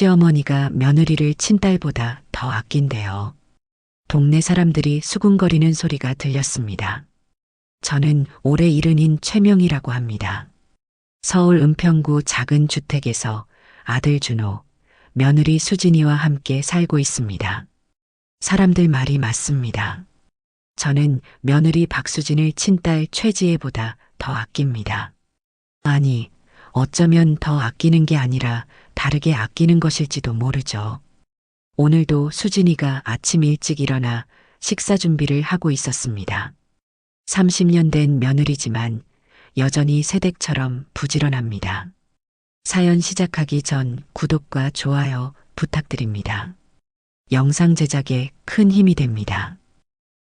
시어머니가 며느리를 친딸보다 더 아낀대요. 동네 사람들이 수군거리는 소리가 들렸습니다. 저는 올해 70인 최명이라고 합니다. 서울 은평구 작은 주택에서 아들 준호, 며느리 수진이와 함께 살고 있습니다. 사람들 말이 맞습니다. 저는 며느리 박수진을 친딸 최지혜보다 더 아낍니다. 아니, 어쩌면 더 아끼는 게 아니라 다르게 아끼는 것일지도 모르죠. 오늘도 수진이가 아침 일찍 일어나 식사 준비를 하고 있었습니다. 30년 된 며느리지만 여전히 새댁처럼 부지런합니다. 사연 시작하기 전 구독과 좋아요 부탁드립니다. 영상 제작에 큰 힘이 됩니다.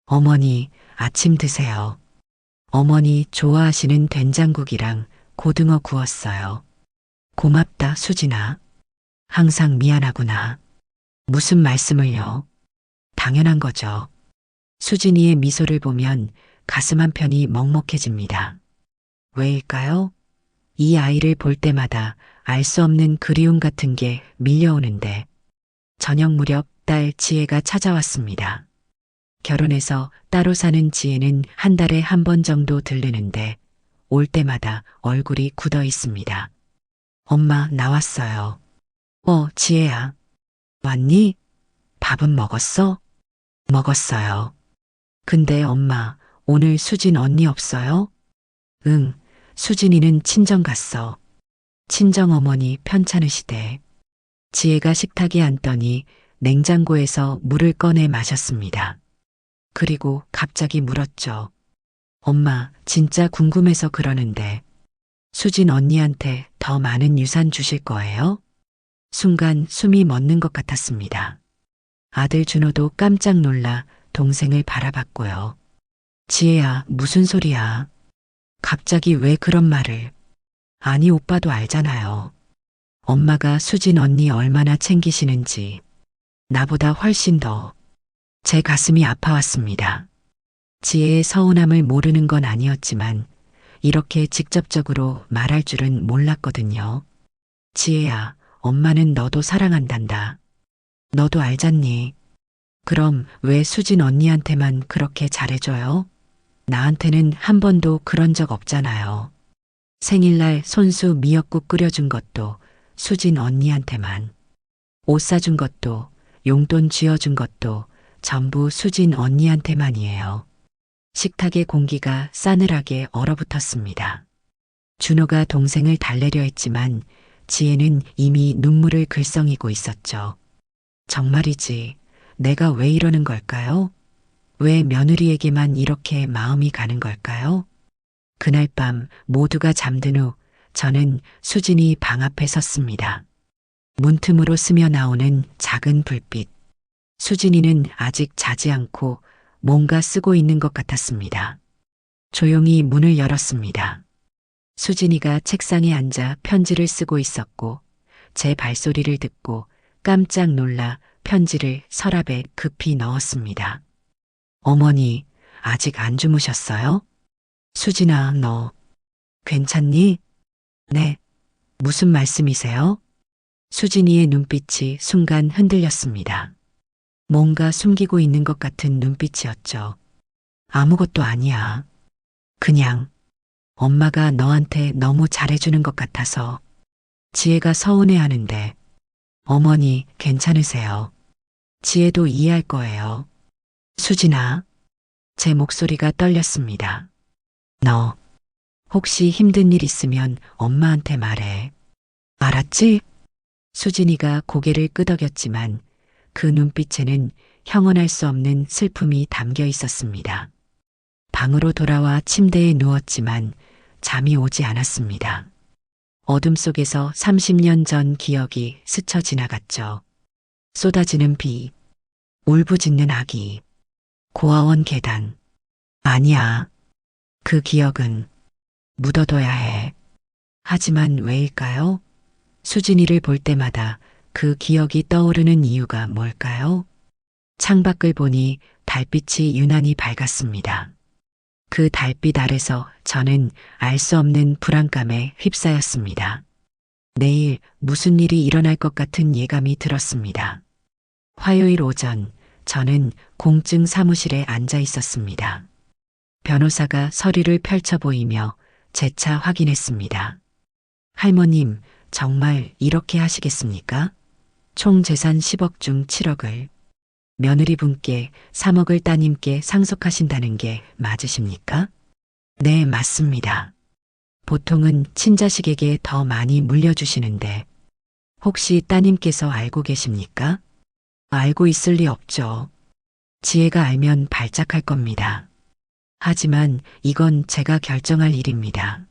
어머니, 아침 드세요. 어머니 좋아하시는 된장국이랑 고등어 구웠어요. 고맙다, 수진아. 항상 미안하구나. 무슨 말씀을요? 당연한 거죠. 수진이의 미소를 보면 가슴 한편이 먹먹해집니다. 왜일까요? 이 아이를 볼 때마다 알 수 없는 그리움 같은 게 밀려오는데 저녁 무렵 딸 지혜가 찾아왔습니다. 결혼해서 따로 사는 지혜는 한 달에 한 번 정도 들르는데 올 때마다 얼굴이 굳어 있습니다. 엄마, 나왔어요. 지혜야. 왔니? 밥은 먹었어? 먹었어요. 근데 엄마, 오늘 수진 언니 없어요? 응, 수진이는 친정 갔어. 친정 어머니 편찮으시대. 지혜가 식탁에 앉더니 냉장고에서 물을 꺼내 마셨습니다. 그리고 갑자기 물었죠. 엄마, 진짜 궁금해서 그러는데 수진 언니한테 더 많은 유산 주실 거예요? 순간 숨이 멎는 것 같았습니다. 아들 준호도 깜짝 놀라 동생을 바라봤고요. 지혜야, 무슨 소리야? 갑자기 왜 그런 말을? 아니, 오빠도 알잖아요. 엄마가 수진 언니 얼마나 챙기시는지. 나보다 훨씬 더. 제 가슴이 아파왔습니다. 지혜의 서운함을 모르는 건 아니었지만 이렇게 직접적으로 말할 줄은 몰랐거든요. 지혜야, 엄마는 너도 사랑한단다. 너도 알잖니? 그럼 왜 수진 언니한테만 그렇게 잘해줘요? 나한테는 한 번도 그런 적 없잖아요. 생일날 손수 미역국 끓여준 것도 수진 언니한테만. 옷 사준 것도 용돈 쥐어준 것도 전부 수진 언니한테만이에요. 식탁의 공기가 싸늘하게 얼어붙었습니다. 준호가 동생을 달래려 했지만 지혜는 이미 눈물을 글썽이고 있었죠. 정말이지, 내가 왜 이러는 걸까요? 왜 며느리에게만 이렇게 마음이 가는 걸까요? 그날 밤 모두가 잠든 후 저는 수진이 방 앞에 섰습니다. 문틈으로 스며 나오는 작은 불빛. 수진이는 아직 자지 않고 뭔가 쓰고 있는 것 같았습니다. 조용히 문을 열었습니다. 수진이가 책상에 앉아 편지를 쓰고 있었고 제 발소리를 듣고 깜짝 놀라 편지를 서랍에 급히 넣었습니다. 어머니, 아직 안 주무셨어요? 수진아, 너 괜찮니? 네. 무슨 말씀이세요? 수진이의 눈빛이 순간 흔들렸습니다. 뭔가 숨기고 있는 것 같은 눈빛이었죠. 아무것도 아니야. 그냥 엄마가 너한테 너무 잘해주는 것 같아서. 지혜가 서운해하는데 어머니 괜찮으세요? 지혜도 이해할 거예요. 수진아, 제 목소리가 떨렸습니다. 너 혹시 힘든 일 있으면 엄마한테 말해. 알았지? 수진이가 고개를 끄덕였지만 그 눈빛에는 형언할 수 없는 슬픔이 담겨 있었습니다. 방으로 돌아와 침대에 누웠지만 잠이 오지 않았습니다. 어둠 속에서 30년 전 기억이 스쳐 지나갔죠. 쏟아지는 비, 울부짖는 아기, 고아원 계단. 아니야. 그 기억은 묻어둬야 해. 하지만 왜일까요? 수진이를 볼 때마다 그 기억이 떠오르는 이유가 뭘까요? 창밖을 보니 달빛이 유난히 밝았습니다. 그 달빛 아래서 저는 알 수 없는 불안감에 휩싸였습니다. 내일 무슨 일이 일어날 것 같은 예감이 들었습니다. 화요일 오전 저는 공증 사무실에 앉아 있었습니다. 변호사가 서류를 펼쳐 보이며 재차 확인했습니다. 할머님, 정말 이렇게 하시겠습니까? 총 재산 10억 중 7억을 며느리분께 3억을 따님께 상속하신다는 게 맞으십니까? 네, 맞습니다. 보통은 친자식에게 더 많이 물려주시는데 혹시 따님께서 알고 계십니까? 알고 있을 리 없죠. 지혜가 알면 발작할 겁니다. 하지만 이건 제가 결정할 일입니다.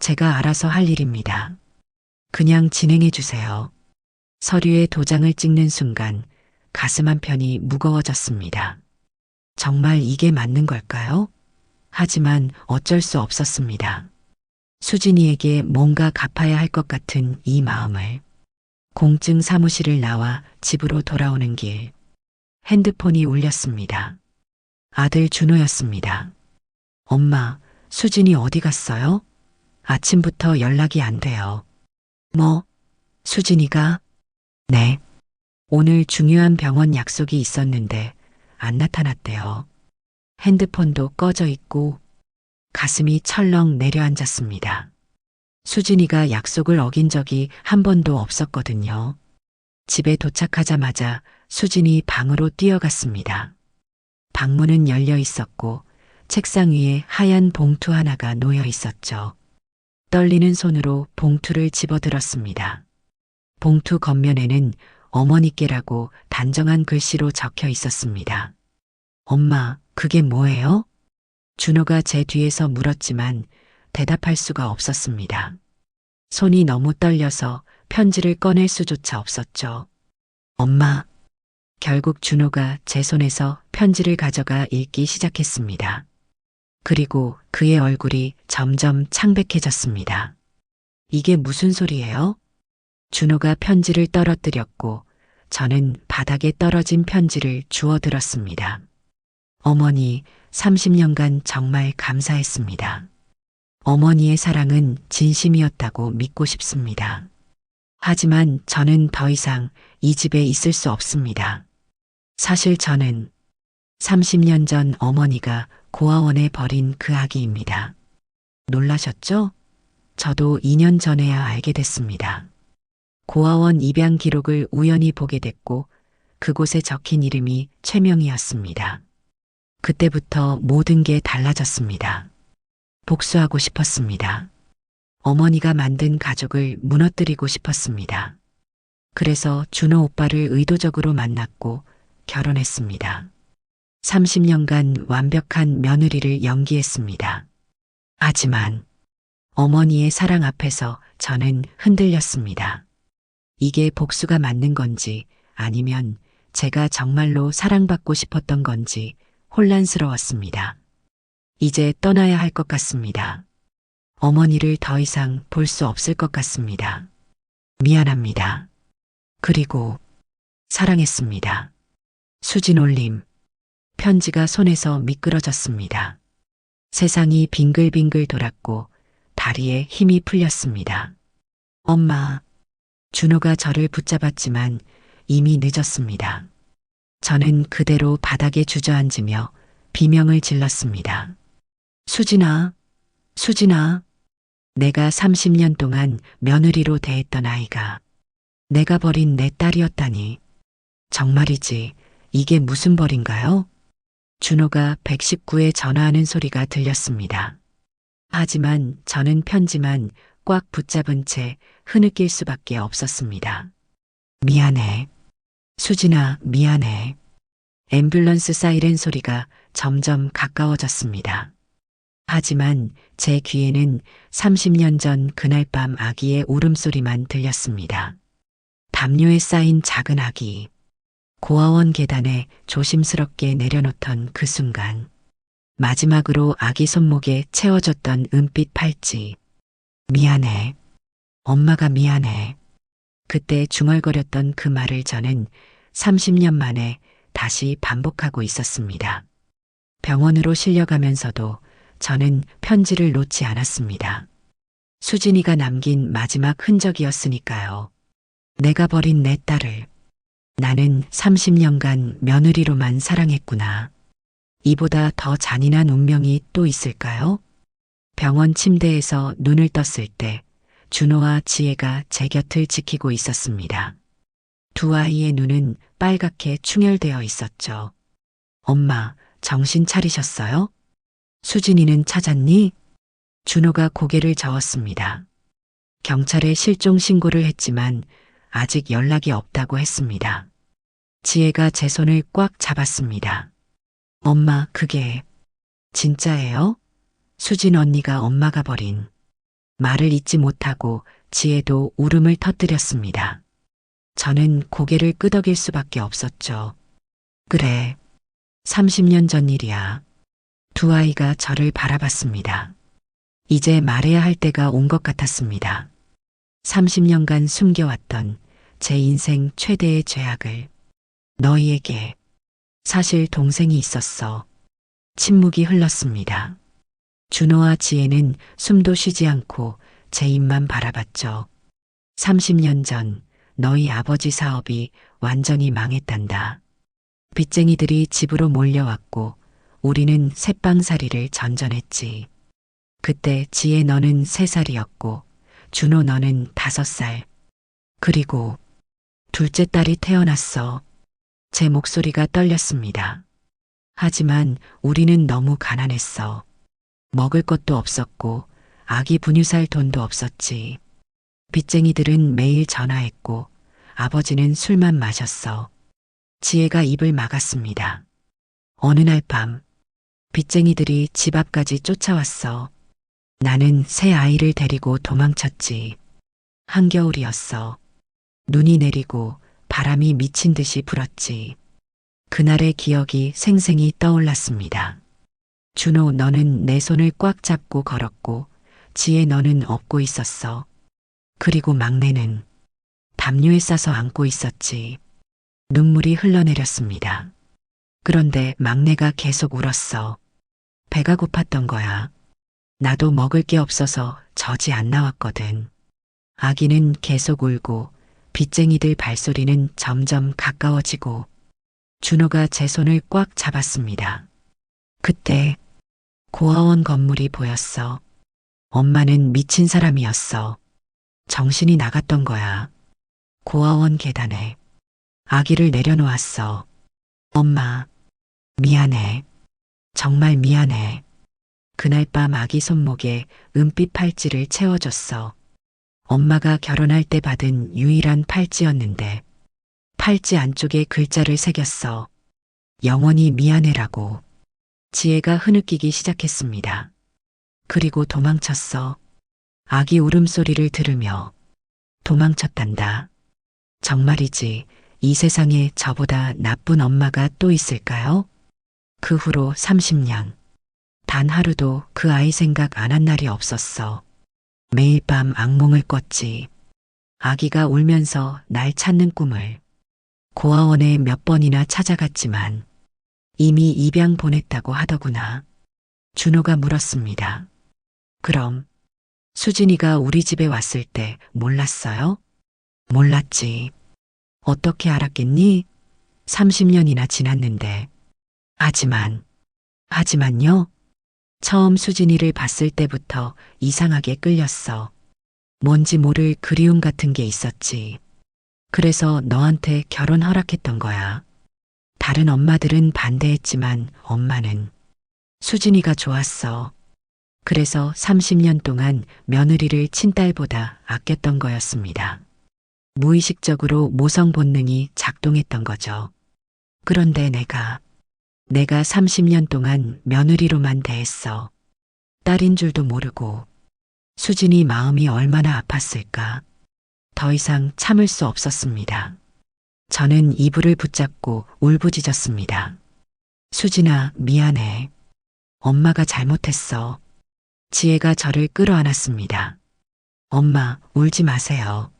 제가 알아서 할 일입니다. 그냥 진행해 주세요. 서류에 도장을 찍는 순간 가슴 한편이 무거워졌습니다. 정말 이게 맞는 걸까요? 하지만 어쩔 수 없었습니다. 수진이에게 뭔가 갚아야 할 것 같은 이 마음을. 공증 사무실을 나와 집으로 돌아오는 길. 핸드폰이 울렸습니다. 아들 준호였습니다. 엄마, 수진이 어디 갔어요? 아침부터 연락이 안 돼요. 뭐? 수진이가? 네. 오늘 중요한 병원 약속이 있었는데 안 나타났대요. 핸드폰도 꺼져 있고 가슴이 철렁 내려앉았습니다. 수진이가 약속을 어긴 적이 한 번도 없었거든요. 집에 도착하자마자 수진이 방으로 뛰어갔습니다. 방문은 열려 있었고 책상 위에 하얀 봉투 하나가 놓여 있었죠. 떨리는 손으로 봉투를 집어들었습니다. 봉투 겉면에는 어머니께라고 단정한 글씨로 적혀 있었습니다. 엄마, 그게 뭐예요? 준호가 제 뒤에서 물었지만 대답할 수가 없었습니다. 손이 너무 떨려서 편지를 꺼낼 수조차 없었죠. 엄마, 결국 준호가 제 손에서 편지를 가져가 읽기 시작했습니다. 그리고 그의 얼굴이 점점 창백해졌습니다. 이게 무슨 소리예요? 준호가 편지를 떨어뜨렸고 저는 바닥에 떨어진 편지를 주워들었습니다. 어머니, 30년간 정말 감사했습니다. 어머니의 사랑은 진심이었다고 믿고 싶습니다. 하지만 저는 더 이상 이 집에 있을 수 없습니다. 사실 저는 30년 전 어머니가 고아원에 버린 그 아기입니다. 놀라셨죠? 저도 2년 전에야 알게 됐습니다. 고아원 입양 기록을 우연히 보게 됐고 그곳에 적힌 이름이 최명희였습니다. 그때부터 모든 게 달라졌습니다. 복수하고 싶었습니다. 어머니가 만든 가족을 무너뜨리고 싶었습니다. 그래서 준호 오빠를 의도적으로 만났고 결혼했습니다. 30년간 완벽한 며느리를 연기했습니다. 하지만 어머니의 사랑 앞에서 저는 흔들렸습니다. 이게 복수가 맞는 건지 아니면 제가 정말로 사랑받고 싶었던 건지 혼란스러웠습니다. 이제 떠나야 할 것 같습니다. 어머니를 더 이상 볼 수 없을 것 같습니다. 미안합니다. 그리고 사랑했습니다. 수진 올림. 편지가 손에서 미끄러졌습니다. 세상이 빙글빙글 돌았고 다리에 힘이 풀렸습니다. 엄마. 준호가 저를 붙잡았지만 이미 늦었습니다. 저는 그대로 바닥에 주저앉으며 비명을 질렀습니다. 수진아, 수진아. 내가 30년 동안 며느리로 대했던 아이가 내가 버린 내 딸이었다니. 정말이지, 이게 무슨 벌인가요? 준호가 119에 전화하는 소리가 들렸습니다. 하지만 저는 편지만 꽉 붙잡은 채 흐느낄 수밖에 없었습니다. 미안해. 수진아, 미안해. 앰뷸런스 사이렌 소리가 점점 가까워졌습니다. 하지만 제 귀에는 30년 전 그날 밤 아기의 울음소리만 들렸습니다. 담요에 쌓인 작은 아기. 고아원 계단에 조심스럽게 내려놓던 그 순간. 마지막으로 아기 손목에 채워졌던 은빛 팔찌. 미안해. 엄마가 미안해. 그때 중얼거렸던 그 말을 저는 30년 만에 다시 반복하고 있었습니다. 병원으로 실려가면서도 저는 편지를 놓지 않았습니다. 수진이가 남긴 마지막 흔적이었으니까요. 내가 버린 내 딸을 나는 30년간 며느리로만 사랑했구나. 이보다 더 잔인한 운명이 또 있을까요? 병원 침대에서 눈을 떴을 때 준호와 지혜가 제 곁을 지키고 있었습니다. 두 아이의 눈은 빨갛게 충혈되어 있었죠. 엄마, 정신 차리셨어요? 수진이는 찾았니? 준호가 고개를 저었습니다. 경찰에 실종 신고를 했지만 아직 연락이 없다고 했습니다. 지혜가 제 손을 꽉 잡았습니다. 엄마, 그게 진짜예요? 수진 언니가 엄마가 버린 말을 잊지 못하고 지혜도 울음을 터뜨렸습니다. 저는 고개를 끄덕일 수밖에 없었죠. 그래, 30년 전 일이야. 두 아이가 저를 바라봤습니다. 이제 말해야 할 때가 온 것 같았습니다. 30년간 숨겨왔던 제 인생 최대의 죄악을 너희에게. 사실 동생이 있었어. 침묵이 흘렀습니다. 준호와 지혜는 숨도 쉬지 않고 제 입만 바라봤죠. 30년 전 너희 아버지 사업이 완전히 망했단다. 빚쟁이들이 집으로 몰려왔고 우리는 새빵살이를 전전했지. 그때 지혜 너는 3살이었고 준호 너는 5살. 그리고 둘째 딸이 태어났어. 제 목소리가 떨렸습니다. 하지만 우리는 너무 가난했어. 먹을 것도 없었고 아기 분유 살 돈도 없었지. 빚쟁이들은 매일 전화했고 아버지는 술만 마셨어. 지혜가 입을 막았습니다. 어느 날 밤 빚쟁이들이 집 앞까지 쫓아왔어. 나는 새 아이를 데리고 도망쳤지. 한겨울이었어. 눈이 내리고 바람이 미친 듯이 불었지. 그날의 기억이 생생히 떠올랐습니다. 준호 너는 내 손을 꽉 잡고 걸었고 지혜 너는 업고 있었어. 그리고 막내는 담요에 싸서 안고 있었지. 눈물이 흘러내렸습니다. 그런데 막내가 계속 울었어. 배가 고팠던 거야. 나도 먹을 게 없어서 젖이 안 나왔거든. 아기는 계속 울고 빚쟁이들 발소리는 점점 가까워지고 준호가 제 손을 꽉 잡았습니다. 그때 고아원 건물이 보였어. 엄마는 미친 사람이었어. 정신이 나갔던 거야. 고아원 계단에 아기를 내려놓았어. 엄마, 미안해. 정말 미안해. 그날 밤 아기 손목에 은빛 팔찌를 채워줬어. 엄마가 결혼할 때 받은 유일한 팔찌였는데 팔찌 안쪽에 글자를 새겼어. 영원히 미안해라고. 지혜가 흐느끼기 시작했습니다. 그리고 도망쳤어. 아기 울음소리를 들으며 도망쳤단다. 정말이지 이 세상에 저보다 나쁜 엄마가 또 있을까요? 그 후로 30년. 단 하루도 그 아이 생각 안 한 날이 없었어. 매일 밤 악몽을 꿨지. 아기가 울면서 날 찾는 꿈을. 고아원에 몇 번이나 찾아갔지만 이미 입양 보냈다고 하더구나. 준호가 물었습니다. 그럼 수진이가 우리 집에 왔을 때 몰랐어요? 몰랐지. 어떻게 알았겠니? 30년이나 지났는데. 하지만요. 처음 수진이를 봤을 때부터 이상하게 끌렸어. 뭔지 모를 그리움 같은 게 있었지. 그래서 너한테 결혼 허락했던 거야. 다른 엄마들은 반대했지만 엄마는 수진이가 좋았어. 그래서 30년 동안 며느리를 친딸보다 아꼈던 거였습니다. 무의식적으로 모성 본능이 작동했던 거죠. 그런데 내가 30년 동안 며느리로만 대했어. 딸인 줄도 모르고. 수진이 마음이 얼마나 아팠을까. 더 이상 참을 수 없었습니다. 저는 이불을 붙잡고 울부짖었습니다. 수진아, 미안해. 엄마가 잘못했어. 지혜가 저를 끌어안았습니다. 엄마, 울지 마세요.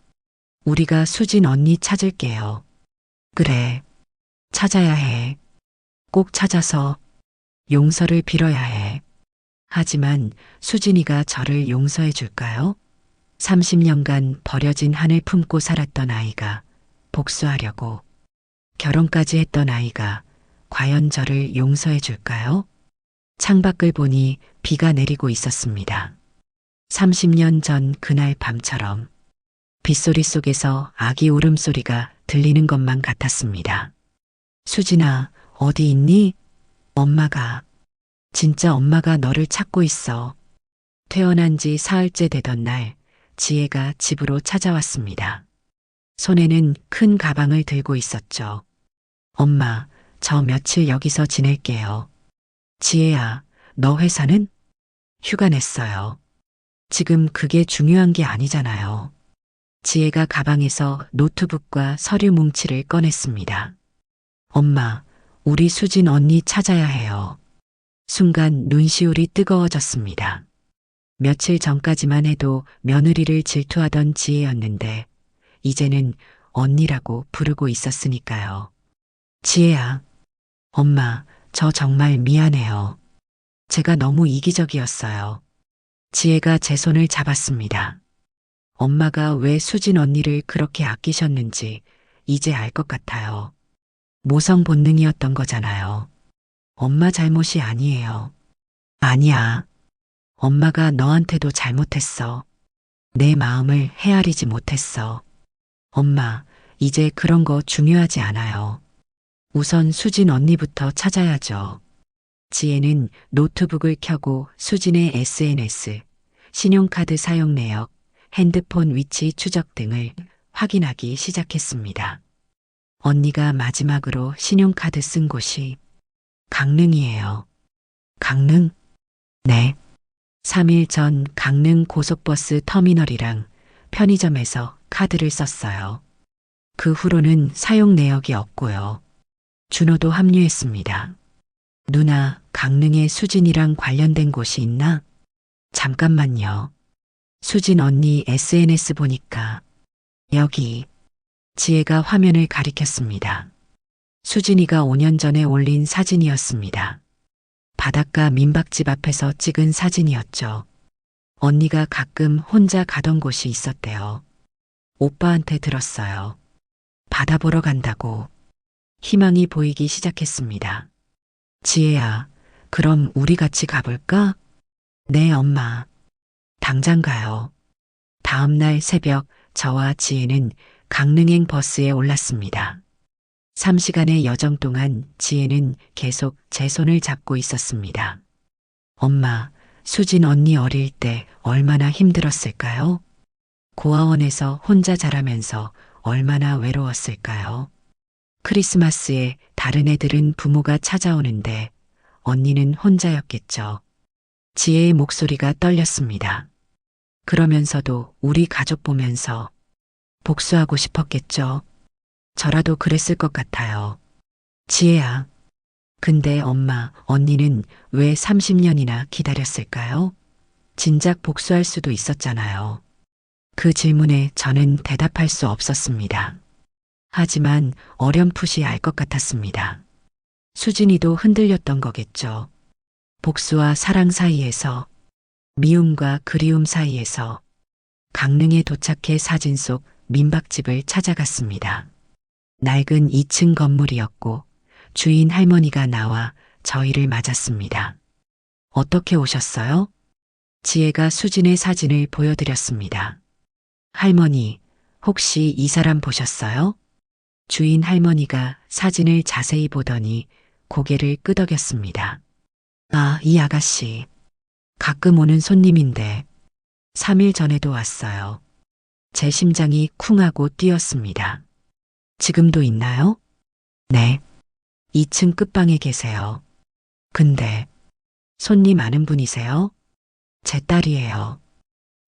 우리가 수진 언니 찾을게요. 그래, 찾아야 해. 꼭 찾아서 용서를 빌어야 해. 하지만 수진이가 저를 용서해 줄까요? 30년간 버려진 한을 품고 살았던 아이가 복수하려고 결혼까지 했던 아이가 과연 저를 용서해 줄까요? 창밖을 보니 비가 내리고 있었습니다. 30년 전 그날 밤처럼 빗소리 속에서 아기 울음소리가 들리는 것만 같았습니다. 수진아, 어디 있니? 엄마가, 진짜 엄마가 너를 찾고 있어. 퇴원한 지 사흘째 되던 날, 지혜가 집으로 찾아왔습니다. 손에는 큰 가방을 들고 있었죠. 엄마, 저 며칠 여기서 지낼게요. 지혜야, 너 회사는? 휴가 냈어요. 지금 그게 중요한 게 아니잖아요. 지혜가 가방에서 노트북과 서류 뭉치를 꺼냈습니다. 엄마, 우리 수진 언니 찾아야 해요. 순간 눈시울이 뜨거워졌습니다. 며칠 전까지만 해도 며느리를 질투하던 지혜였는데 이제는 언니라고 부르고 있었으니까요. 지혜야, 엄마, 저 정말 미안해요. 제가 너무 이기적이었어요. 지혜가 제 손을 잡았습니다. 엄마가 왜 수진 언니를 그렇게 아끼셨는지 이제 알 것 같아요. 모성 본능이었던 거잖아요. 엄마 잘못이 아니에요. 아니야. 엄마가 너한테도 잘못했어. 내 마음을 헤아리지 못했어. 엄마, 이제 그런 거 중요하지 않아요. 우선 수진 언니부터 찾아야죠. 지혜는 노트북을 켜고 수진의 SNS, 신용카드 사용 내역, 핸드폰 위치 추적 등을 확인하기 시작했습니다. 언니가 마지막으로 신용카드 쓴 곳이 강릉이에요. 강릉? 네. 3일 전 강릉 고속버스 터미널이랑 편의점에서 카드를 썼어요. 그 후로는 사용 내역이 없고요. 준호도 합류했습니다. 누나, 강릉에 수진이랑 관련된 곳이 있나? 잠깐만요. 수진 언니 SNS 보니까 여기. 지혜가 화면을 가리켰습니다. 수진이가 5년 전에 올린 사진이었습니다. 바닷가 민박집 앞에서 찍은 사진이었죠. 언니가 가끔 혼자 가던 곳이 있었대요. 오빠한테 들었어요. 바다 보러 간다고. 희망이 보이기 시작했습니다. 지혜야, 그럼 우리 같이 가볼까? 네, 엄마. 당장 가요. 다음 날 새벽 저와 지혜는 강릉행 버스에 올랐습니다. 3시간의 여정 동안 지혜는 계속 제 손을 잡고 있었습니다. 엄마, 수진 언니 어릴 때 얼마나 힘들었을까요? 고아원에서 혼자 자라면서 얼마나 외로웠을까요? 크리스마스에 다른 애들은 부모가 찾아오는데 언니는 혼자였겠죠. 지혜의 목소리가 떨렸습니다. 그러면서도 우리 가족 보면서 복수하고 싶었겠죠. 저라도 그랬을 것 같아요. 지혜야. 근데 엄마, 언니는 왜 30년이나 기다렸을까요? 진작 복수할 수도 있었잖아요. 그 질문에 저는 대답할 수 없었습니다. 하지만 어렴풋이 알 것 같았습니다. 수진이도 흔들렸던 거겠죠. 복수와 사랑 사이에서, 미움과 그리움 사이에서 강릉에 도착해 사진 속 민박집을 찾아갔습니다. 낡은 2층 건물이었고 주인 할머니가 나와 저희를 맞았습니다. 어떻게 오셨어요? 지혜가 수진의 사진을 보여드렸습니다. 할머니, 혹시 이 사람 보셨어요? 주인 할머니가 사진을 자세히 보더니 고개를 끄덕였습니다. 아, 이 아가씨. 가끔 오는 손님인데 3일 전에도 왔어요. 제 심장이 쿵 하고 뛰었습니다. 지금도 있나요? 네. 2층 끝방에 계세요. 근데 손님 아는 분이세요? 제 딸이에요.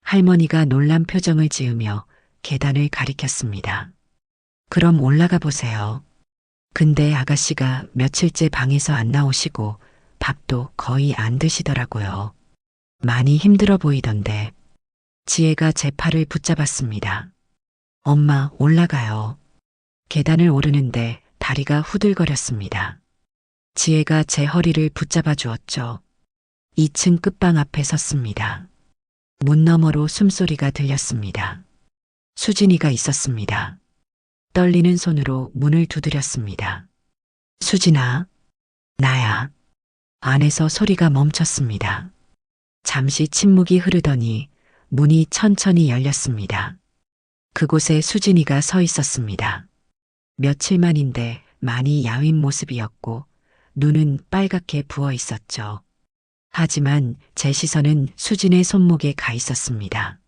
할머니가 놀란 표정을 지으며 계단을 가리켰습니다. 그럼 올라가 보세요. 근데 아가씨가 며칠째 방에서 안 나오시고 밥도 거의 안 드시더라고요. 많이 힘들어 보이던데. 지혜가 제 팔을 붙잡았습니다. 엄마, 올라가요. 계단을 오르는데 다리가 후들거렸습니다. 지혜가 제 허리를 붙잡아 주었죠. 2층 끝방 앞에 섰습니다. 문 너머로 숨소리가 들렸습니다. 수진이가 있었습니다. 떨리는 손으로 문을 두드렸습니다. 수진아, 나야. 안에서 소리가 멈췄습니다. 잠시 침묵이 흐르더니 문이 천천히 열렸습니다. 그곳에 수진이가 서 있었습니다. 며칠 만인데 많이 야윈 모습이었고 눈은 빨갛게 부어 있었죠. 하지만 제 시선은 수진의 손목에 가 있었습니다.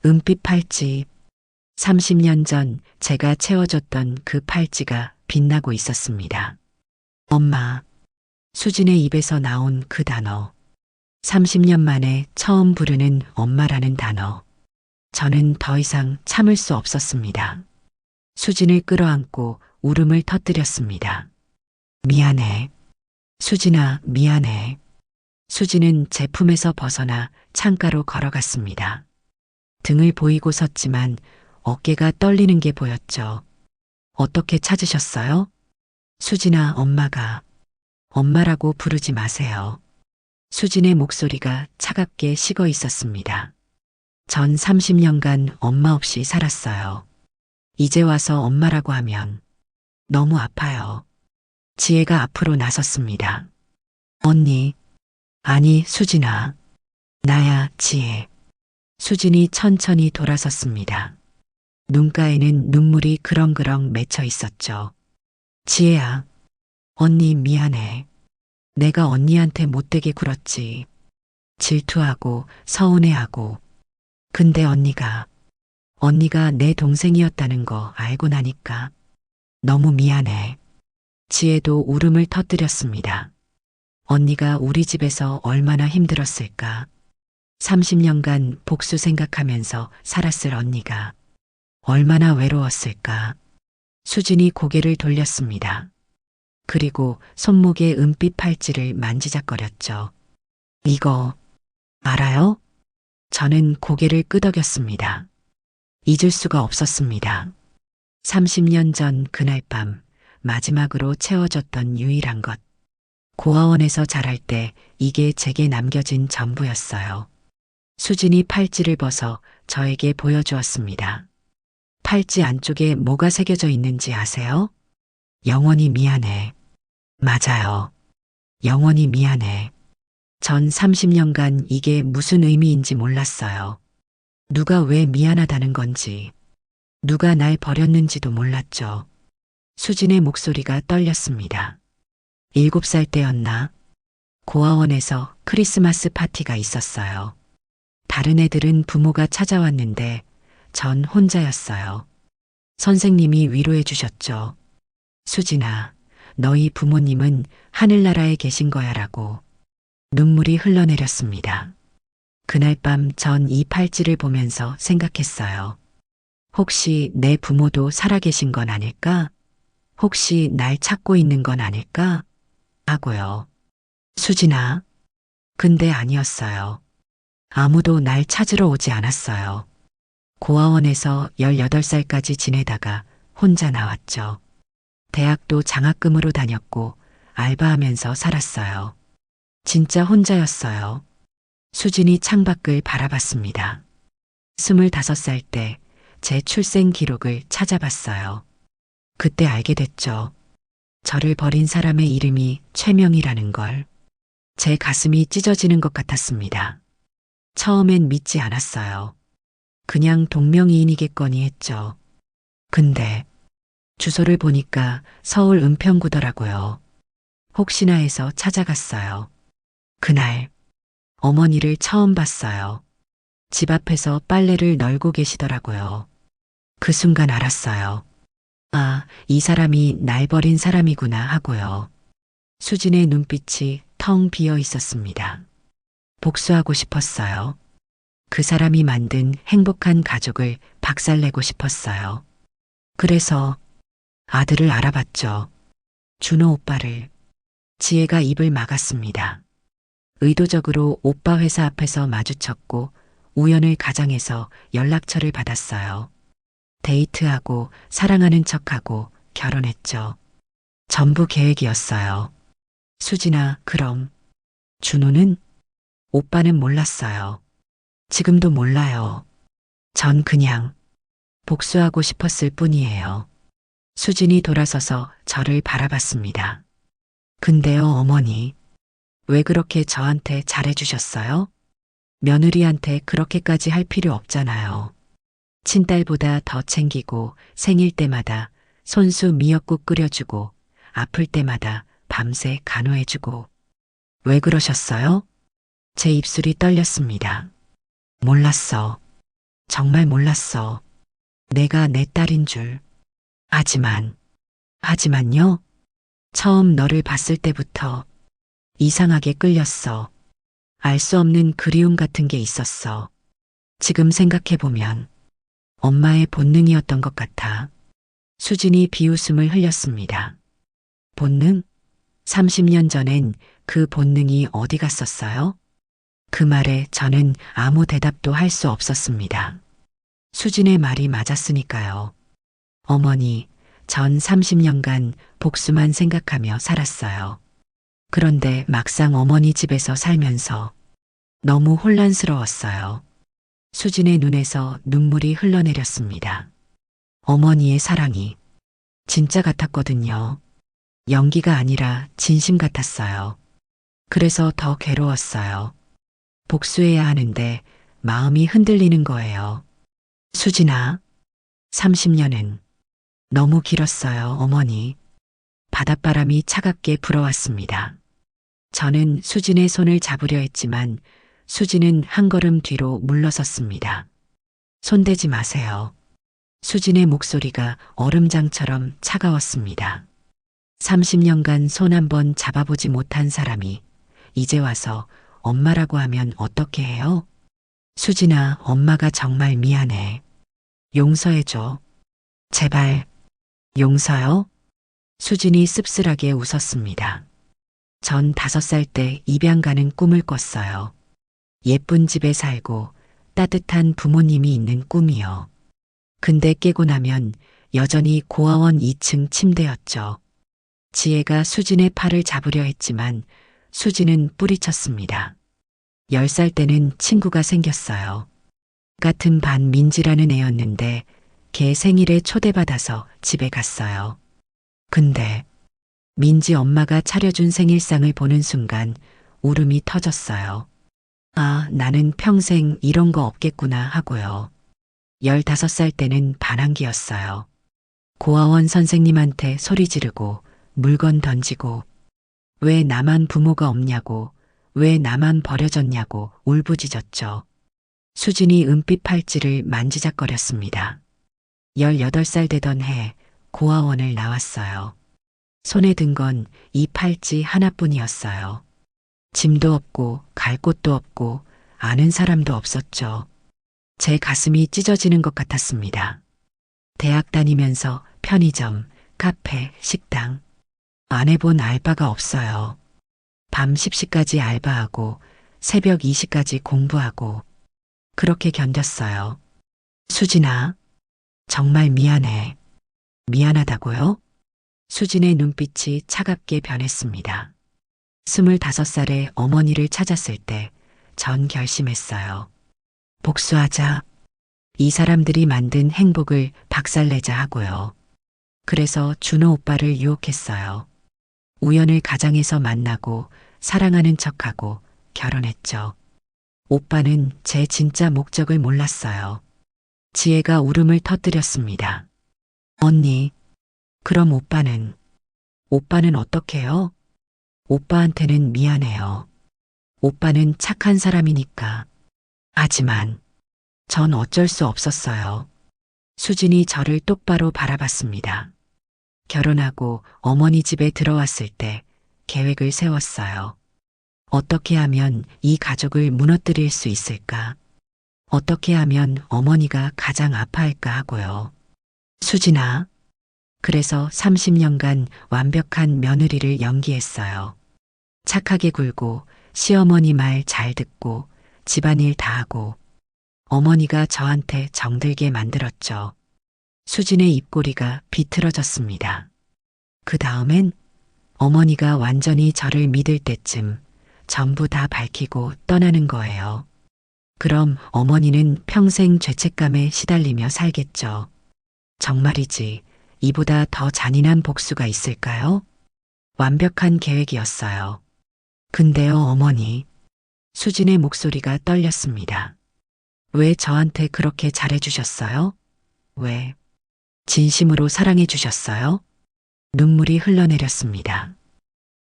은빛 팔찌, 30년 전 제가 채워줬던 그 팔찌가 빛나고 있었습니다. 엄마, 수진의 입에서 나온 그 단어. 30년 만에 처음 부르는 엄마라는 단어. 저는 더 이상 참을 수 없었습니다. 수진을 끌어안고 울음을 터뜨렸습니다. 미안해. 수진아, 미안해. 수진은 제 품에서 벗어나 창가로 걸어갔습니다. 등을 보이고 섰지만 어깨가 떨리는 게 보였죠. 어떻게 찾으셨어요? 수진아, 엄마라고 부르지 마세요. 수진의 목소리가 차갑게 식어 있었습니다. 전 30년간 엄마 없이 살았어요. 이제 와서 엄마라고 하면 너무 아파요. 지혜가 앞으로 나섰습니다. 언니, 아니, 수진아. 나야, 지혜. 수진이 천천히 돌아섰습니다. 눈가에는 눈물이 그렁그렁 맺혀 있었죠. 지혜야, 언니 미안해. 내가 언니한테 못되게 굴었지. 질투하고 서운해하고. 근데 언니가 내 동생이었다는 거 알고 나니까 너무 미안해. 지혜도 울음을 터뜨렸습니다. 언니가 우리 집에서 얼마나 힘들었을까. 30년간 복수 생각하면서 살았을 언니가 얼마나 외로웠을까. 수진이 고개를 돌렸습니다. 그리고 손목에 은빛 팔찌를 만지작거렸죠. 이거 알아요? 저는 고개를 끄덕였습니다. 잊을 수가 없었습니다. 30년 전 그날 밤 마지막으로 채워졌던 유일한 것. 고아원에서 자랄 때 이게 제게 남겨진 전부였어요. 수진이 팔찌를 벗어 저에게 보여주었습니다. 팔찌 안쪽에 뭐가 새겨져 있는지 아세요? 영원히 미안해. 맞아요. 영원히 미안해. 전 30년간 이게 무슨 의미인지 몰랐어요. 누가 왜 미안하다는 건지, 누가 날 버렸는지도 몰랐죠. 수진의 목소리가 떨렸습니다. 7살 때였나? 고아원에서 크리스마스 파티가 있었어요. 다른 애들은 부모가 찾아왔는데 전 혼자였어요. 선생님이 위로해 주셨죠. 수진아, 너희 부모님은 하늘나라에 계신 거야라고. 눈물이 흘러내렸습니다. 그날 밤 전 이 팔찌를 보면서 생각했어요. 혹시 내 부모도 살아계신 건 아닐까? 혹시 날 찾고 있는 건 아닐까? 하고요. 수진아, 근데 아니었어요. 아무도 날 찾으러 오지 않았어요. 고아원에서 18살까지 지내다가 혼자 나왔죠. 대학도 장학금으로 다녔고 알바하면서 살았어요. 진짜 혼자였어요. 수진이 창밖을 바라봤습니다. 25살 때 제 출생 기록을 찾아봤어요. 그때 알게 됐죠. 저를 버린 사람의 이름이 최명이라는 걸. 제 가슴이 찢어지는 것 같았습니다. 처음엔 믿지 않았어요. 그냥 동명이인이겠거니 했죠. 근데 주소를 보니까 서울 은평구더라고요. 혹시나 해서 찾아갔어요. 그날 어머니를 처음 봤어요. 집 앞에서 빨래를 널고 계시더라고요. 그 순간 알았어요. 아, 이 사람이 날 버린 사람이구나 하고요. 수진의 눈빛이 텅 비어 있었습니다. 복수하고 싶었어요. 그 사람이 만든 행복한 가족을 박살내고 싶었어요. 그래서 아들을 알아봤죠. 준호 오빠를. 지혜가 입을 막았습니다. 의도적으로 오빠 회사 앞에서 마주쳤고 우연을 가장해서 연락처를 받았어요. 데이트하고 사랑하는 척하고 결혼했죠. 전부 계획이었어요. 수진아, 그럼 준호는? 오빠는 몰랐어요. 지금도 몰라요. 전 그냥 복수하고 싶었을 뿐이에요. 수진이 돌아서서 저를 바라봤습니다. 근데요, 어머니. 왜 그렇게 저한테 잘해주셨어요? 며느리한테 그렇게까지 할 필요 없잖아요. 친딸보다 더 챙기고 생일 때마다 손수 미역국 끓여주고 아플 때마다 밤새 간호해주고. 왜 그러셨어요? 제 입술이 떨렸습니다. 몰랐어. 정말 몰랐어. 내가 내 딸인 줄. 하지만요. 처음 너를 봤을 때부터 이상하게 끌렸어. 알 수 없는 그리움 같은 게 있었어. 지금 생각해보면 엄마의 본능이었던 것 같아. 수진이 비웃음을 흘렸습니다. 본능? 30년 전엔 그 본능이 어디 갔었어요? 그 말에 저는 아무 대답도 할 수 없었습니다. 수진의 말이 맞았으니까요. 어머니, 전 30년간 복수만 생각하며 살았어요. 그런데 막상 어머니 집에서 살면서 너무 혼란스러웠어요. 수진의 눈에서 눈물이 흘러내렸습니다. 어머니의 사랑이 진짜 같았거든요. 연기가 아니라 진심 같았어요. 그래서 더 괴로웠어요. 복수해야 하는데 마음이 흔들리는 거예요. 수진아, 30년은 너무 길었어요, 어머니. 바닷바람이 차갑게 불어왔습니다. 저는 수진의 손을 잡으려 했지만 수진은 한 걸음 뒤로 물러섰습니다. 손대지 마세요. 수진의 목소리가 얼음장처럼 차가웠습니다. 30년간 손 한 번 잡아보지 못한 사람이 이제 와서 엄마라고 하면 어떻게 해요? 수진아, 엄마가 정말 미안해. 용서해줘. 제발, 용서요? 수진이 씁쓸하게 웃었습니다. 전 5살 때 입양 가는 꿈을 꿨어요. 예쁜 집에 살고 따뜻한 부모님이 있는 꿈이요. 근데 깨고 나면 여전히 고아원 2층 침대였죠. 지혜가 수진의 팔을 잡으려 했지만 수진은 뿌리쳤습니다. 10살 때는 친구가 생겼어요. 같은 반 민지라는 애였는데 걔 생일에 초대받아서 집에 갔어요. 근데 민지 엄마가 차려준 생일상을 보는 순간 울음이 터졌어요. 아, 나는 평생 이런 거 없겠구나 하고요. 15살 때는 반항기였어요. 고아원 선생님한테 소리 지르고 물건 던지고 왜 나만 부모가 없냐고 왜 나만 버려졌냐고 울부짖었죠. 수진이 은빛 팔찌를 만지작거렸습니다. 18살 되던 해 고아원을 나왔어요. 손에 든 건 이 팔찌 하나뿐이었어요. 짐도 없고 갈 곳도 없고 아는 사람도 없었죠. 제 가슴이 찢어지는 것 같았습니다. 대학 다니면서 편의점, 카페, 식당. 안 해본 알바가 없어요. 밤 10시까지 알바하고 새벽 2시까지 공부하고 그렇게 견뎠어요. 수진아, 정말 미안해. 미안하다고요? 수진의 눈빛이 차갑게 변했습니다. 25살에 어머니를 찾았을 때 전 결심했어요. 복수하자. 이 사람들이 만든 행복을 박살내자 하고요. 그래서 준호 오빠를 유혹했어요. 우연을 가장해서 만나고 사랑하는 척하고 결혼했죠. 오빠는 제 진짜 목적을 몰랐어요. 지혜가 울음을 터뜨렸습니다. 언니, 그럼 오빠는 어떡해요? 오빠한테는 미안해요. 오빠는 착한 사람이니까. 하지만 전 어쩔 수 없었어요. 수진이 저를 똑바로 바라봤습니다. 결혼하고 어머니 집에 들어왔을 때 계획을 세웠어요. 어떻게 하면 이 가족을 무너뜨릴 수 있을까? 어떻게 하면 어머니가 가장 아파할까 하고요. 수진아, 그래서 30년간 완벽한 며느리를 연기했어요. 착하게 굴고 시어머니 말 잘 듣고 집안일 다 하고 어머니가 저한테 정들게 만들었죠. 수진의 입꼬리가 비틀어졌습니다. 그 다음엔 어머니가 완전히 저를 믿을 때쯤 전부 다 밝히고 떠나는 거예요. 그럼 어머니는 평생 죄책감에 시달리며 살겠죠. 정말이지, 이보다 더 잔인한 복수가 있을까요? 완벽한 계획이었어요. 근데요, 어머니. 수진의 목소리가 떨렸습니다. 왜 저한테 그렇게 잘해주셨어요? 왜? 진심으로 사랑해주셨어요? 눈물이 흘러내렸습니다.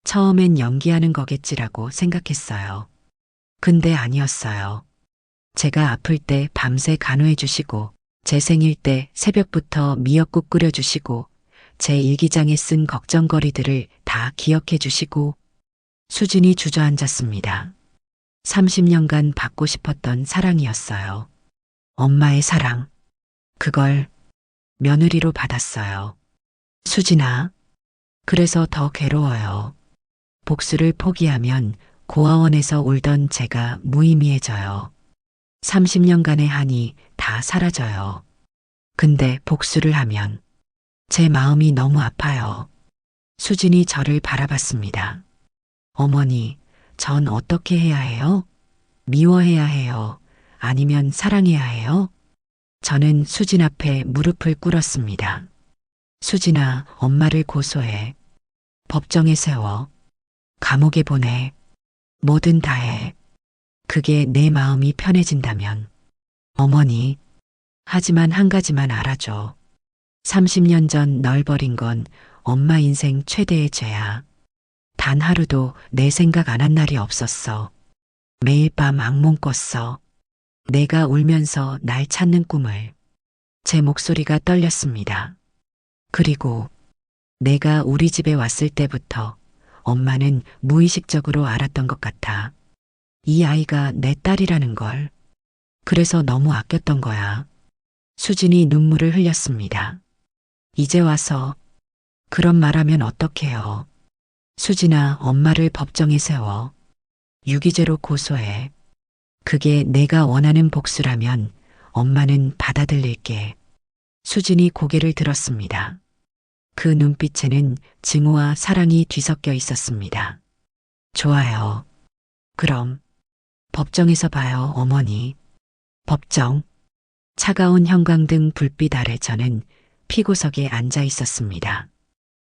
처음엔 연기하는 거겠지라고 생각했어요. 근데 아니었어요. 제가 아플 때 밤새 간호해주시고, 제 생일 때 새벽부터 미역국 끓여주시고, 제 일기장에 쓴 걱정거리들을 다 기억해주시고, 수진이 주저앉았습니다. 30년간 받고 싶었던 사랑이었어요. 엄마의 사랑. 그걸 며느리로 받았어요. 수진아, 그래서 더 괴로워요. 복수를 포기하면 고아원에서 울던 제가 무의미해져요. 30년간의 한이 다 사라져요. 근데 복수를 하면 제 마음이 너무 아파요. 수진이 저를 바라봤습니다. 어머니, 전 어떻게 해야 해요? 미워해야 해요? 아니면 사랑해야 해요? 저는 수진 앞에 무릎을 꿇었습니다. 수진아, 엄마를 고소해. 법정에 세워. 감옥에 보내. 뭐든 다 해. 그게 내 마음이 편해진다면. 어머니, 하지만 한 가지만 알아줘. 30년 전 널 버린 건 엄마 인생 최대의 죄야. 단 하루도 내 생각 안 한 날이 없었어. 매일 밤 악몽 꿨어. 내가 울면서 날 찾는 꿈을. 제 목소리가 떨렸습니다. 그리고 내가 우리 집에 왔을 때부터 엄마는 무의식적으로 알았던 것 같아. 이 아이가 내 딸이라는 걸. 그래서 너무 아꼈던 거야. 수진이 눈물을 흘렸습니다. 이제 와서 그런 말하면 어떡해요. 수진아, 엄마를 법정에 세워. 유기죄로 고소해. 그게 내가 원하는 복수라면 엄마는 받아들일게. 수진이 고개를 들었습니다. 그 눈빛에는 증오와 사랑이 뒤섞여 있었습니다. 좋아요. 그럼 법정에서 봐요, 어머니. 법정. 차가운 형광등 불빛 아래 저는 피고석에 앉아 있었습니다.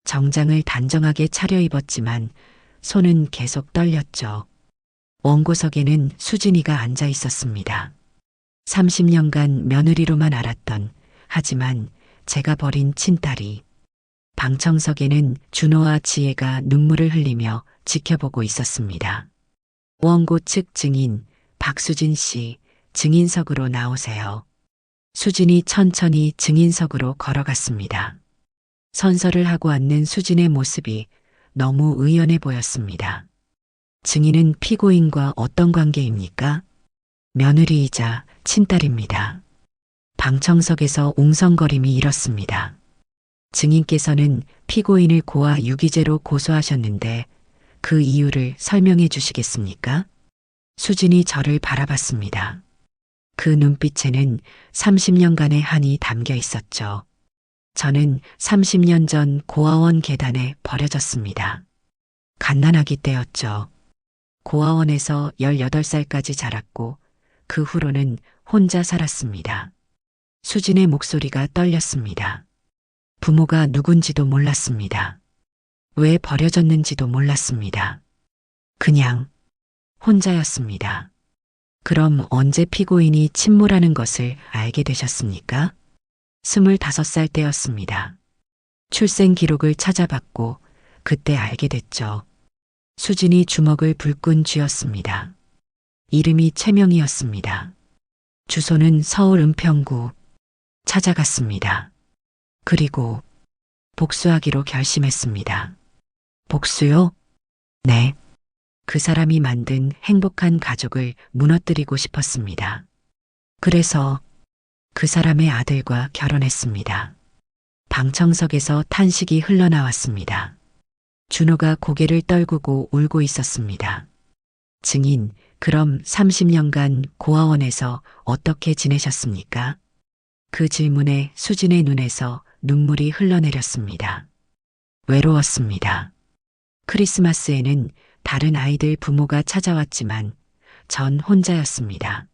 정장을 단정하게 차려입었지만 손은 계속 떨렸죠. 원고석에는 수진이가 앉아 있었습니다. 30년간 며느리로만 알았던, 하지만 제가 버린 친딸이. 방청석에는 준호와 지혜가 눈물을 흘리며 지켜보고 있었습니다. 원고 측 증인 박수진 씨, 증인석으로 나오세요. 수진이 천천히 증인석으로 걸어갔습니다. 선서를 하고 앉는 수진의 모습이 너무 의연해 보였습니다. 증인은 피고인과 어떤 관계입니까? 며느리이자 친딸입니다. 방청석에서 웅성거림이 일었습니다. 증인께서는 피고인을 고아 유기죄로 고소하셨는데 그 이유를 설명해 주시겠습니까? 수진이 저를 바라봤습니다. 그 눈빛에는 30년간의 한이 담겨 있었죠. 저는 30년 전 고아원 계단에 버려졌습니다. 갓난아기 때였죠. 고아원에서 18살까지 자랐고 그 후로는 혼자 살았습니다. 수진의 목소리가 떨렸습니다. 부모가 누군지도 몰랐습니다. 왜 버려졌는지도 몰랐습니다. 그냥 혼자였습니다. 그럼 언제 피고인이 친모라는 것을 알게 되셨습니까? 25살 때였습니다. 출생 기록을 찾아봤고 그때 알게 됐죠. 수진이 주먹을 불끈 쥐었습니다. 이름이 최명희였습니다. 주소는 서울 은평구. 찾아갔습니다. 그리고 복수하기로 결심했습니다. 복수요? 네. 그 사람이 만든 행복한 가족을 무너뜨리고 싶었습니다. 그래서 그 사람의 아들과 결혼했습니다. 방청석에서 탄식이 흘러나왔습니다. 준호가 고개를 떨구고 울고 있었습니다. 증인, 그럼 30년간 고아원에서 어떻게 지내셨습니까? 그 질문에 수진의 눈에서 눈물이 흘러내렸습니다. 외로웠습니다. 크리스마스에는 다른 아이들 부모가 찾아왔지만 전 혼자였습니다.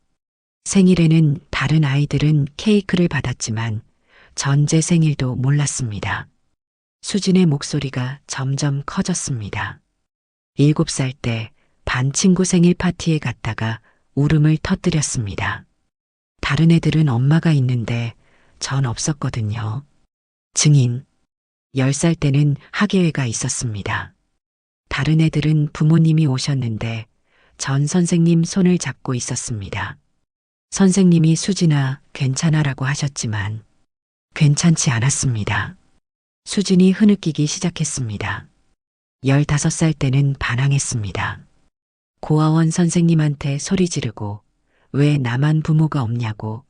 생일에는 다른 아이들은 케이크를 받았지만 전 제 생일도 몰랐습니다. 수진의 목소리가 점점 커졌습니다. 7살 때 반 친구 생일 파티에 갔다가 울음을 터뜨렸습니다. 다른 애들은 엄마가 있는데 전 없었거든요. 증인. 10살 때는 학예회가 있었습니다. 다른 애들은 부모님이 오셨는데 전 선생님 손을 잡고 있었습니다. 선생님이 수진아, 괜찮아라고 하셨지만 괜찮지 않았습니다. 수진이 흐느끼기 시작했습니다. 15살 때는 반항했습니다. 고아원 선생님한테 소리 지르고 왜 나만 부모가 없냐고,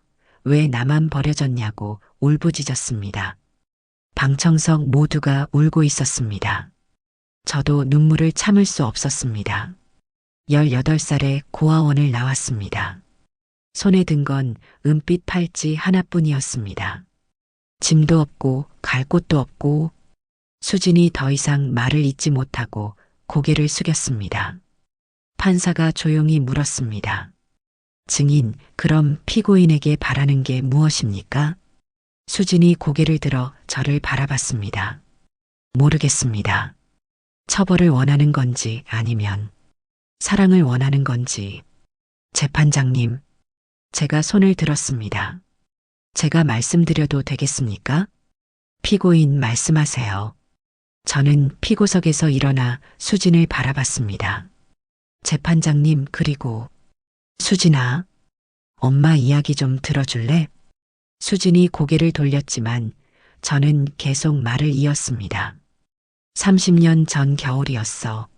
왜 나만 버려졌냐고 울부짖었습니다. 방청석 모두가 울고 있었습니다. 저도 눈물을 참을 수 없었습니다. 18살에 고아원을 나왔습니다. 손에 든 건 은빛 팔찌 하나뿐이었습니다. 짐도 없고 갈 곳도 없고 수진이 더 이상 말을 잇지 못하고 고개를 숙였습니다. 판사가 조용히 물었습니다. 증인, 그럼 피고인에게 바라는 게 무엇입니까? 수진이 고개를 들어 저를 바라봤습니다. 모르겠습니다. 처벌을 원하는 건지 아니면 사랑을 원하는 건지. 재판장님, 제가 손을 들었습니다. 제가 말씀드려도 되겠습니까? 피고인 말씀하세요. 저는 피고석에서 일어나 수진을 바라봤습니다. 재판장님, 그리고 수진아, 엄마 이야기 좀 들어줄래? 수진이 고개를 돌렸지만 저는 계속 말을 이었습니다. 30년 전 겨울이었어.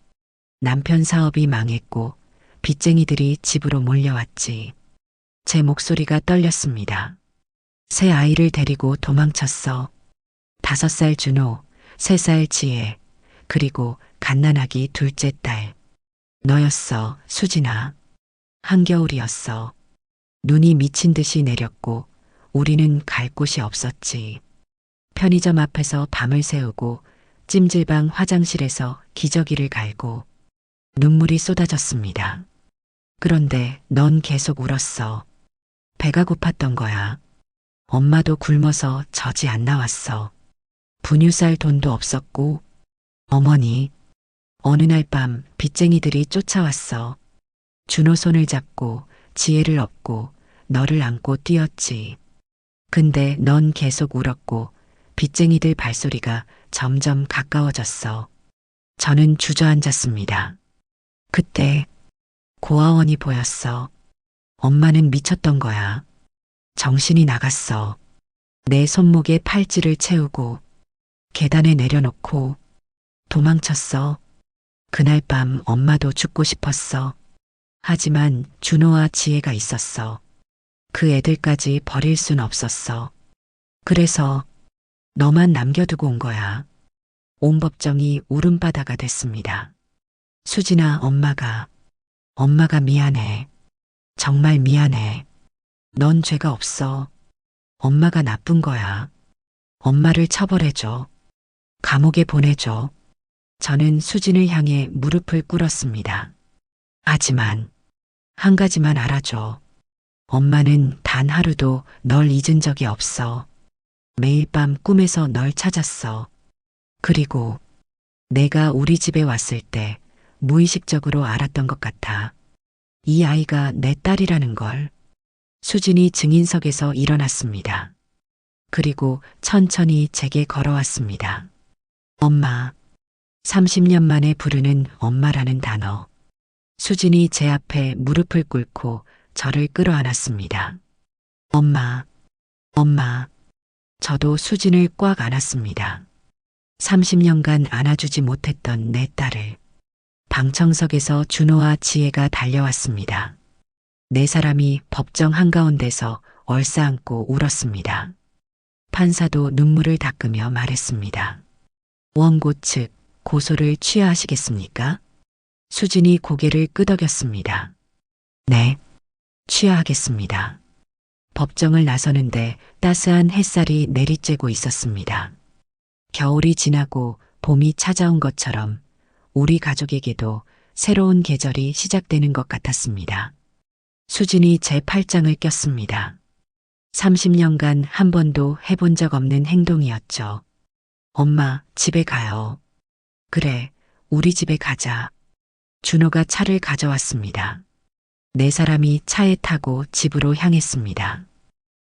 남편 사업이 망했고 빚쟁이들이 집으로 몰려왔지. 제 목소리가 떨렸습니다. 새 아이를 데리고 도망쳤어. 5살 준호, 3살 지혜, 그리고 갓난아기 둘째 딸. 너였어, 수진아. 한겨울이었어. 눈이 미친 듯이 내렸고 우리는 갈 곳이 없었지. 편의점 앞에서 밤을 새우고 찜질방 화장실에서 기저귀를 갈고 눈물이 쏟아졌습니다. 그런데 넌 계속 울었어. 배가 고팠던 거야. 엄마도 굶어서 젖이 안 나왔어. 분유 쌀 돈도 없었고 어머니, 어느 날 밤 빚쟁이들이 쫓아왔어. 준호 손을 잡고 지혜를 업고 너를 안고 뛰었지. 근데 넌 계속 울었고 빚쟁이들 발소리가 점점 가까워졌어. 저는 주저앉았습니다. 그때 고아원이 보였어. 엄마는 미쳤던 거야. 정신이 나갔어. 내 손목에 팔찌를 채우고 계단에 내려놓고 도망쳤어. 그날 밤 엄마도 죽고 싶었어. 하지만 준호와 지혜가 있었어. 그 애들까지 버릴 순 없었어. 그래서 너만 남겨두고 온 거야. 온 법정이 울음바다가 됐습니다. 수진아, 엄마가 미안해. 정말 미안해. 넌 죄가 없어. 엄마가 나쁜 거야. 엄마를 처벌해줘. 감옥에 보내줘. 저는 수진을 향해 무릎을 꿇었습니다. 하지만 한 가지만 알아줘. 엄마는 단 하루도 널 잊은 적이 없어. 매일 밤 꿈에서 널 찾았어. 그리고 내가 우리 집에 왔을 때 무의식적으로 알았던 것 같아. 이 아이가 내 딸이라는 걸. 수진이 증인석에서 일어났습니다. 그리고 천천히 제게 걸어왔습니다. 엄마. 30년 만에 부르는 엄마라는 단어. 수진이 제 앞에 무릎을 꿇고 저를 끌어안았습니다. 엄마. 저도 수진을 꽉 안았습니다. 30년간 안아주지 못했던 내 딸을. 방청석에서 준호와 지혜가 달려왔습니다. 네 사람이 법정 한가운데서 얼싸안고 울었습니다. 판사도 눈물을 닦으며 말했습니다. 원고 측 고소를 취하하시겠습니까? 수진이 고개를 끄덕였습니다. 네, 취하하겠습니다. 법정을 나서는데 따스한 햇살이 내리쬐고 있었습니다. 겨울이 지나고 봄이 찾아온 것처럼 우리 가족에게도 새로운 계절이 시작되는 것 같았습니다. 수진이 제 팔짱을 꼈습니다. 30년간 한 번도 해본 적 없는 행동이었죠. 엄마, 집에 가요. 그래, 우리 집에 가자. 준호가 차를 가져왔습니다. 네 사람이 차에 타고 집으로 향했습니다.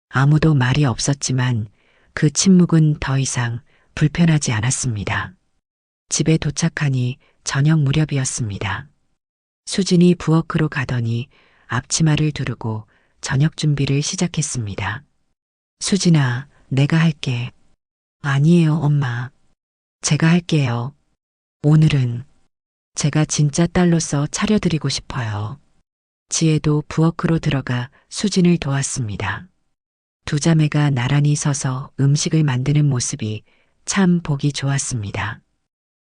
아무도 말이 없었지만 그 침묵은 더 이상 불편하지 않았습니다. 집에 도착하니 저녁 무렵이었습니다. 수진이 부엌으로 가더니 앞치마를 두르고 저녁 준비를 시작했습니다. 수진아, 내가 할게. 아니에요, 엄마. 제가 할게요. 오늘은 제가 진짜 딸로서 차려드리고 싶어요. 지혜도 부엌으로 들어가 수진을 도왔습니다. 두 자매가 나란히 서서 음식을 만드는 모습이 참 보기 좋았습니다.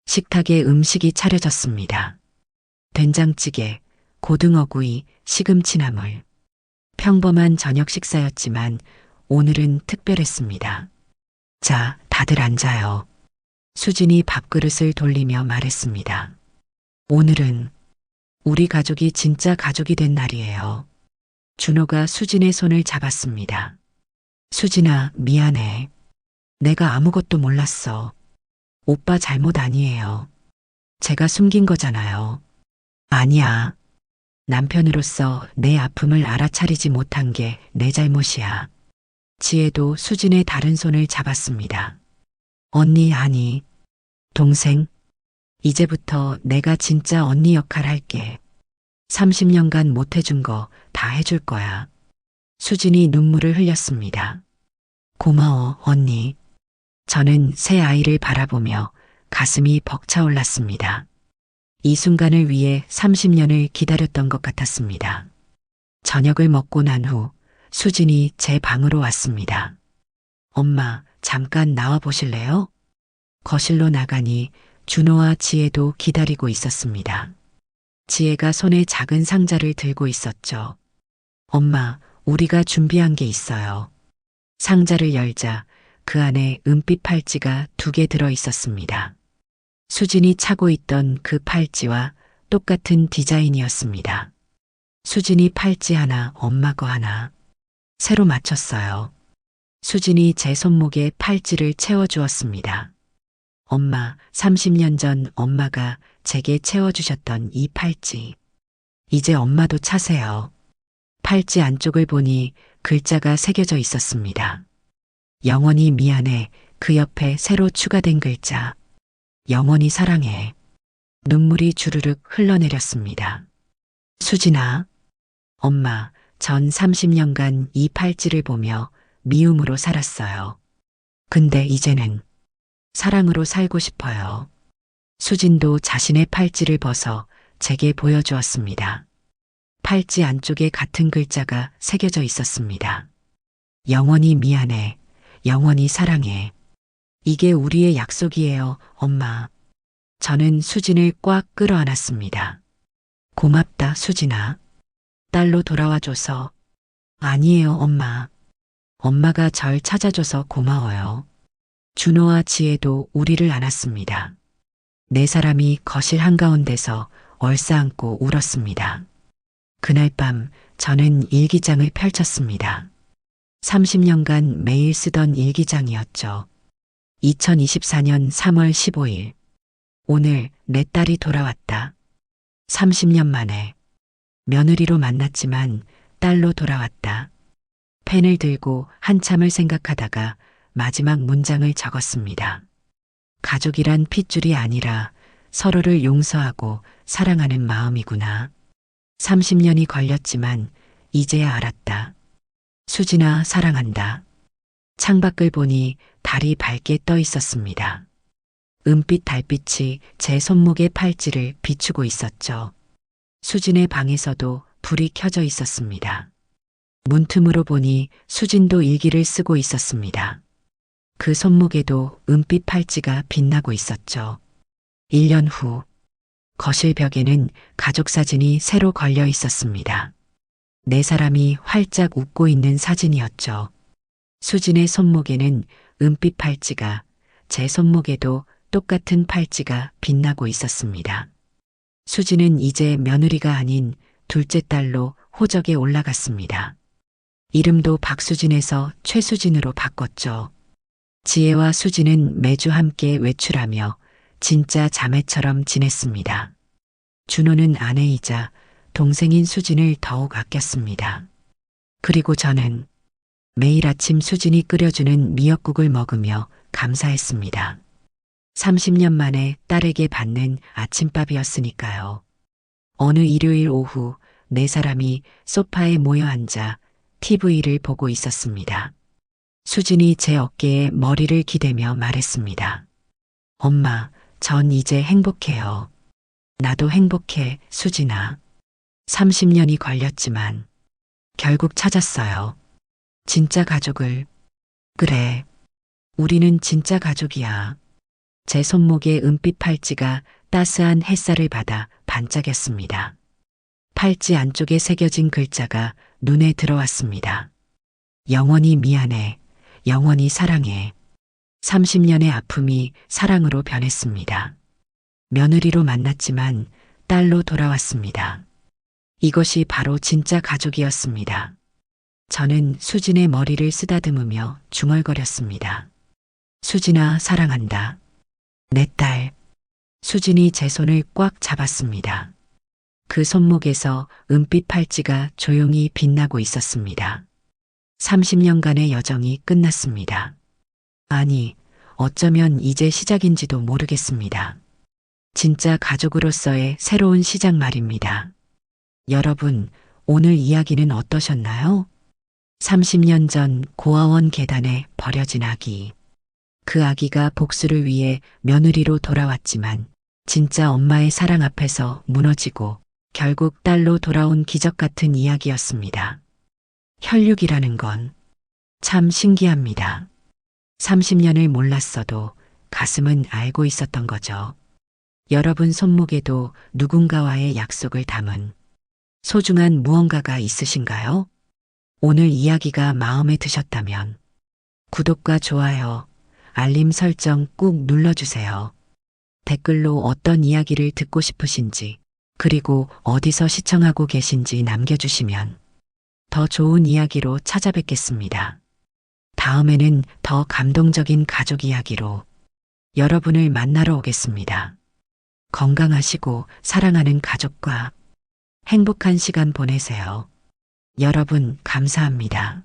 식탁에 음식이 차려졌습니다. 된장찌개, 고등어구이, 시금치나물. 평범한 저녁 식사였지만 오늘은 특별했습니다. 자, 다들 앉아요. 수진이 밥그릇을 돌리며 말했습니다. 오늘은 우리 가족이 진짜 가족이 된 날이에요. 준호가 수진의 손을 잡았습니다. 수진아, 미안해. 내가 아무것도 몰랐어. 오빠 잘못 아니에요. 제가 숨긴 거잖아요. 아니야. 남편으로서 내 아픔을 알아차리지 못한 게 내 잘못이야. 지혜도 수진의 다른 손을 잡았습니다. 언니, 아니. 동생. 이제부터 내가 진짜 언니 역할 할게. 30년간 못 해준 거 다 해줄 거야. 수진이 눈물을 흘렸습니다. 고마워, 언니. 저는 새 아이를 바라보며 가슴이 벅차올랐습니다. 이 순간을 위해 30년을 기다렸던 것 같았습니다. 저녁을 먹고 난 후 수진이 제 방으로 왔습니다. 엄마, 잠깐 나와 보실래요? 거실로 나가니 준호와 지혜도 기다리고 있었습니다. 지혜가 손에 작은 상자를 들고 있었죠. 엄마, 우리가 준비한 게 있어요. 상자를 열자 그 안에 은빛 팔찌가 2개 들어 있었습니다. 수진이 차고 있던 그 팔찌와 똑같은 디자인이었습니다. 수진이 팔찌 하나, 엄마 거 하나. 새로 맞췄어요. 수진이 제 손목에 팔찌를 채워주었습니다. 엄마, 30년 전 엄마가 제게 채워주셨던 이 팔찌. 이제 엄마도 차세요. 팔찌 안쪽을 보니 글자가 새겨져 있었습니다. 영원히 미안해. 그 옆에 새로 추가된 글자. 영원히 사랑해. 눈물이 주르륵 흘러내렸습니다. 수진아, 엄마, 전 30년간 이 팔찌를 보며 미움으로 살았어요. 근데 이제는 사랑으로 살고 싶어요. 수진도 자신의 팔찌를 벗어 제게 보여주었습니다. 팔찌 안쪽에 같은 글자가 새겨져 있었습니다. 영원히 미안해. 영원히 사랑해. 이게 우리의 약속이에요, 엄마. 저는 수진을 꽉 끌어안았습니다. 고맙다, 수진아. 딸로 돌아와줘서. 아니에요, 엄마. 엄마가 절 찾아줘서 고마워요. 준호와 지혜도 우리를 안았습니다. 네 사람이 거실 한가운데서 얼싸안고 울었습니다. 그날 밤 저는 일기장을 펼쳤습니다. 30년간 매일 쓰던 일기장이었죠. 2024년 3월 15일. 오늘 내 딸이 돌아왔다. 30년 만에. 며느리로 만났지만 딸로 돌아왔다. 펜을 들고 한참을 생각하다가 마지막 문장을 적었습니다. 가족이란 핏줄이 아니라 서로를 용서하고 사랑하는 마음이구나. 30년이 걸렸지만 이제야 알았다. 수진아, 사랑한다. 창밖을 보니 달이 밝게 떠 있었습니다. 은빛 달빛이 제 손목의 팔찌를 비추고 있었죠. 수진의 방에서도 불이 켜져 있었습니다. 문틈으로 보니 수진도 일기를 쓰고 있었습니다. 그 손목에도 은빛 팔찌가 빛나고 있었죠. 1년 후 거실 벽에는 가족 사진이 새로 걸려 있었습니다. 네 사람이 활짝 웃고 있는 사진이었죠. 수진의 손목에는 은빛 팔찌가, 제 손목에도 똑같은 팔찌가 빛나고 있었습니다. 수진은 이제 며느리가 아닌 둘째 딸로 호적에 올라갔습니다. 이름도 박수진에서 최수진으로 바꿨죠. 지혜와 수진은 매주 함께 외출하며 진짜 자매처럼 지냈습니다. 준호는 아내이자 동생인 수진을 더욱 아꼈습니다. 그리고 저는 매일 아침 수진이 끓여주는 미역국을 먹으며 감사했습니다. 30년 만에 딸에게 받는 아침밥이었으니까요. 어느 일요일 오후 네 사람이 소파에 모여 앉아 TV를 보고 있었습니다. 수진이 제 어깨에 머리를 기대며 말했습니다. 엄마, 전 이제 행복해요. 나도 행복해, 수진아. 30년이 걸렸지만 결국 찾았어요. 진짜 가족을. 그래, 우리는 진짜 가족이야. 제 손목에 은빛 팔찌가 따스한 햇살을 받아 반짝였습니다. 팔찌 안쪽에 새겨진 글자가 눈에 들어왔습니다. 영원히 미안해, 영원히 사랑해. 30년의 아픔이 사랑으로 변했습니다. 며느리로 만났지만 딸로 돌아왔습니다. 이것이 바로 진짜 가족이었습니다. 저는 수진의 머리를 쓰다듬으며 중얼거렸습니다. 수진아, 사랑한다. 내 딸. 수진이 제 손을 꽉 잡았습니다. 그 손목에서 은빛 팔찌가 조용히 빛나고 있었습니다. 30년간의 여정이 끝났습니다. 아니, 어쩌면 이제 시작인지도 모르겠습니다. 진짜 가족으로서의 새로운 시작 말입니다. 여러분, 오늘 이야기는 어떠셨나요? 30년 전 고아원 계단에 버려진 아기. 그 아기가 복수를 위해 며느리로 돌아왔지만 진짜 엄마의 사랑 앞에서 무너지고 결국 딸로 돌아온 기적 같은 이야기였습니다. 혈육이라는 건 참 신기합니다. 30년을 몰랐어도 가슴은 알고 있었던 거죠. 여러분 손목에도 누군가와의 약속을 담은 소중한 무언가가 있으신가요? 오늘 이야기가 마음에 드셨다면 구독과 좋아요, 알림 설정 꾹 눌러주세요. 댓글로 어떤 이야기를 듣고 싶으신지, 그리고 어디서 시청하고 계신지 남겨주시면 더 좋은 이야기로 찾아뵙겠습니다. 다음에는 더 감동적인 가족 이야기로 여러분을 만나러 오겠습니다. 건강하시고 사랑하는 가족과 행복한 시간 보내세요. 여러분, 감사합니다.